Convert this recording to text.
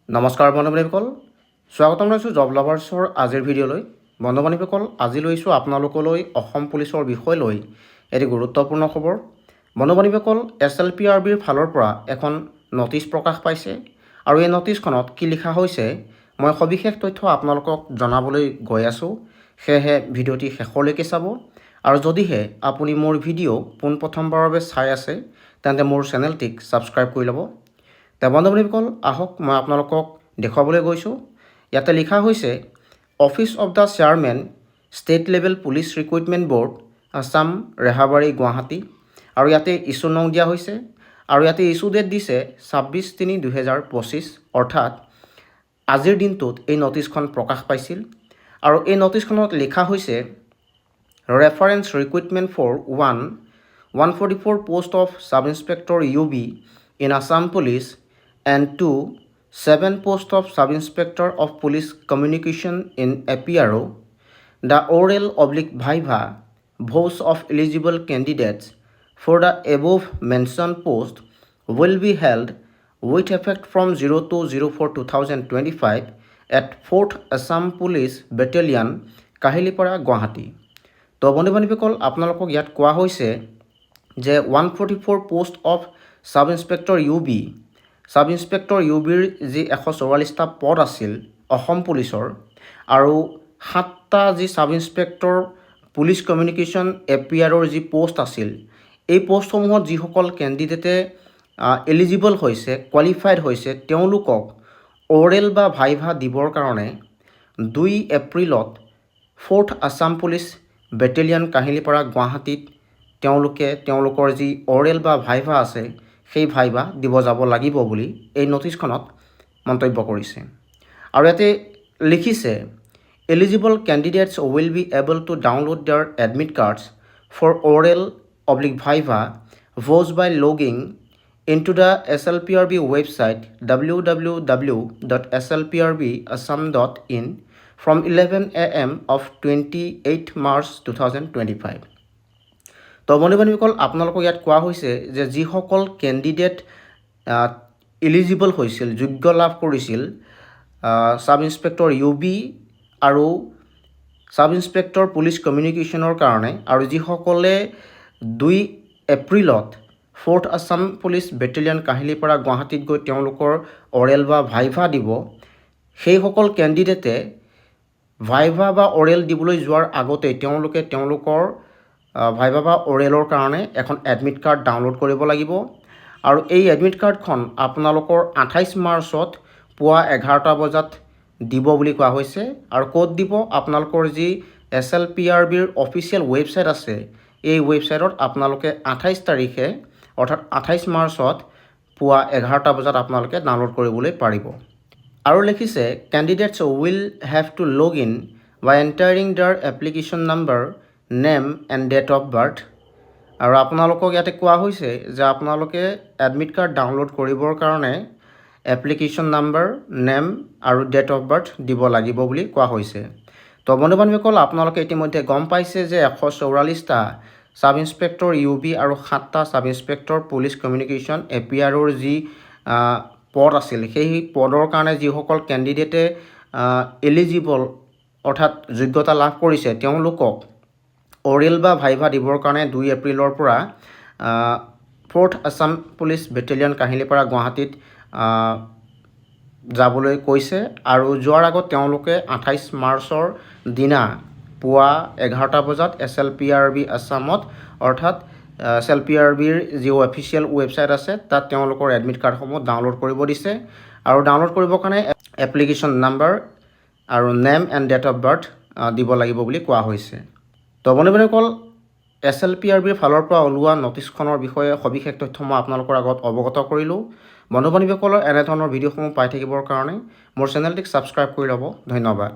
নমস্কাৰ বন্ধুবান্ধৱীসকল, স্বাগতম জনাইছোঁ জব লাভাৰ্ছৰ আজিৰ ভিডিঅ'লৈ। বন্ধুবান্ধৱীসকল, আজি লৈছোঁ আপোনালোকলৈ অসম পুলিচৰ বিষয় লৈ এটি গুৰুত্বপূৰ্ণ খবৰ। বন্ধুবান্ধৱীসকল, SLPRBৰ ফালৰ পৰা এখন নটিচ প্ৰকাশ পাইছে আৰু এই নটিচখনত কি লিখা হৈছে মই সবিশেষ তথ্য আপোনালোকক জনাবলৈ গৈ আছোঁ। সেয়েহে ভিডিঅ'টি শেষলৈকে চাব আৰু যদিহে আপুনি মোৰ ভিডিঅ' পোনপ্ৰথমবাৰৰ বাবে চাই আছে তেন্তে মোৰ চেনেলটিক ছাবস্ক্ৰাইব কৰি ল'ব। বন্ধুবান্ধৱীসকল, আহক মই আপোনালোকক দেখুৱাবলৈ গৈছোঁ। ইয়াতে লিখা হৈছে office of the chairman state level police recruitment board Assam Rehabari Guwahati আৰু ইয়াতে ইছ্যু নং দিয়া হৈছে আৰু ইয়াতে ইছ্যু ডেট দিছে 26/3/2025 অৰ্থাৎ আজিৰ দিনটোত এই নটিচখন প্ৰকাশ পাইছিল আৰু এই নটিচখনত লিখা হৈছে reference recruitment for 144 post of sub inspector UB in Assam Police and 7 posts of Sub-Inspector of Police Communication in APRO. The oral/viva votes of eligible candidates for the above mentioned post will be held with effect from 02/04/2025 at 4th Assam Police Battalion, Kahilipara, Guwahati. তো বন্ধুবান্ধৱীসকল, আপোনালোকক ইয়াত কোৱা হৈছে যে 144 post of sub inspector UBৰ যি 144টা পদ আছিল অসম পুলিচৰ আৰু 7টা যি ছাব ইন্সপেক্টৰ পুলিচ কমিউনিকেশ্যন APRৰ যি পোষ্ট আছিল, এই পোষ্টসমূহত যিসকল কেণ্ডিডেটে এলিজিবল হৈছে, কোৱালিফাইড হৈছে, তেওঁলোকক অৰেল বা ভাইভা দিবৰ কাৰণে 2 এপ্ৰিলত 4th Assam police battalion Kahilipara গুৱাহাটীত তেওঁলোকৰ যি অৰেল বা ভাইভা আছে সেই ভাইভা দিব যাব লাগিব বুলি এই নটিচখনত মন্তব্য কৰিছে। আৰু ইয়াতে লিখিছে eligible candidates will be able to download their admit cards for oral viva voce by logging into the SLPRB website www.slprbassam.in from 11 AM of 28 March 2025. তো বন্ধুবান্ধৱীসকল, আপোনালোকক ইয়াত কোৱা হৈছে যে যিসকল কেণ্ডিডেট এলিজিবল হৈছিল, যোগ্য লাভ কৰিছিল ছাব ইন্সপেক্টৰ UB আৰু ছাব ইন্সপেক্টৰ পুলিচ কমিউনিকেশ্যনৰ কাৰণে আৰু যিসকলে 2 এপ্ৰিলত 4th Assam police battalion Kahilipara গুৱাহাটীত গৈ তেওঁলোকৰ অৰেল বা ভাইভা দিব, সেইসকল কেণ্ডিডেটে ভাইভা বা অৰেল দিবলৈ যোৱাৰ আগতেই তেওঁলোকৰ ভাইভা বা অৰেলৰ কাৰণে এখন এডমিট কাৰ্ড ডাউনলোড কৰিব লাগিব আৰু এই এডমিট কাৰ্ডখন আপোনালোকৰ 28 মাৰ্চত পুৱা 11টা বজাত দিব বুলি কোৱা হৈছে। আৰু ক'ত দিব? আপোনালোকৰ যি SLPRBৰ অফিচিয়েল ৱেবছাইট আছে, এই ৱেবছাইটত আপোনালোকে 28 তাৰিখে অৰ্থাৎ 28 মাৰ্চত পুৱা 11টা বজাত আপোনালোকে ডাউনলোড কৰিবলৈ পাৰিব। আৰু লিখিছে candidates will have to log in by entering their application number, name and date of birth. আৰু আপোনালোকক ইয়াতে কোৱা হৈছে যে আপোনালোকে এডমিট কাৰ্ড ডাউনলোড কৰিবৰ কাৰণে এপ্লিকেশ্যন নাম্বাৰ, নেম আৰু ডেট অফ বাৰ্থ দিব লাগিব বুলি কোৱা হৈছে। তো বন্ধুবান্ধৱীসকল, আপোনালোকে ইতিমধ্যে গম পাইছে যে 144টা ছাব ইন্সপেক্টৰ UB আৰু 7টা ছাব ইন্সপেক্টৰ পুলিচ কমিউনিকেশ্যন APRৰ যি পদ আছিল, সেই পদৰ কাৰণে যিসকল কেণ্ডিডেটে এলিজিবল অৰ্থাৎ যোগ্যতা লাভ কৰিছে তেওঁলোকক অৰেল বা ভাইভা দিবৰ কাৰণে 2 এপ্ৰিলৰ পৰা 4th Assam police battalion Kahilipara গুৱাহাটীত যাবলৈ কৈছে আৰু যোৱাৰ আগত তেওঁলোকে 28 মাৰ্চৰ দিনা পুৱা 11টা বজাত SLPRB আছামত অৰ্থাৎ SLPRBৰ যি অফিচিয়েল ৱেবছাইট আছে তাত তেওঁলোকৰ এডমিট কাৰ্ডসমূহ ডাউনলোড কৰিব দিছে আৰু ডাউনলোড কৰিবৰ কাৰণে এপ্লিকেশ্যন নাম্বাৰ আৰু name and date of birth দিব লাগিব বুলি কোৱা হৈছে। তো বন্ধুবান্ধৱীসকল, SLPRBৰ ফালৰ পৰা ওলোৱা নটিচখনৰ বিষয়ে সবিশেষ তথ্য মই আপোনালোকৰ আগত অৱগত কৰিলোঁ। বন্ধুবান্ধৱীসকলৰ এনেধৰণৰ ভিডিঅ'সমূহ পাই থাকিবৰ কাৰণে মোৰ চেনেলটিক ছাবস্ক্ৰাইব কৰি ল'ব। ধন্যবাদ।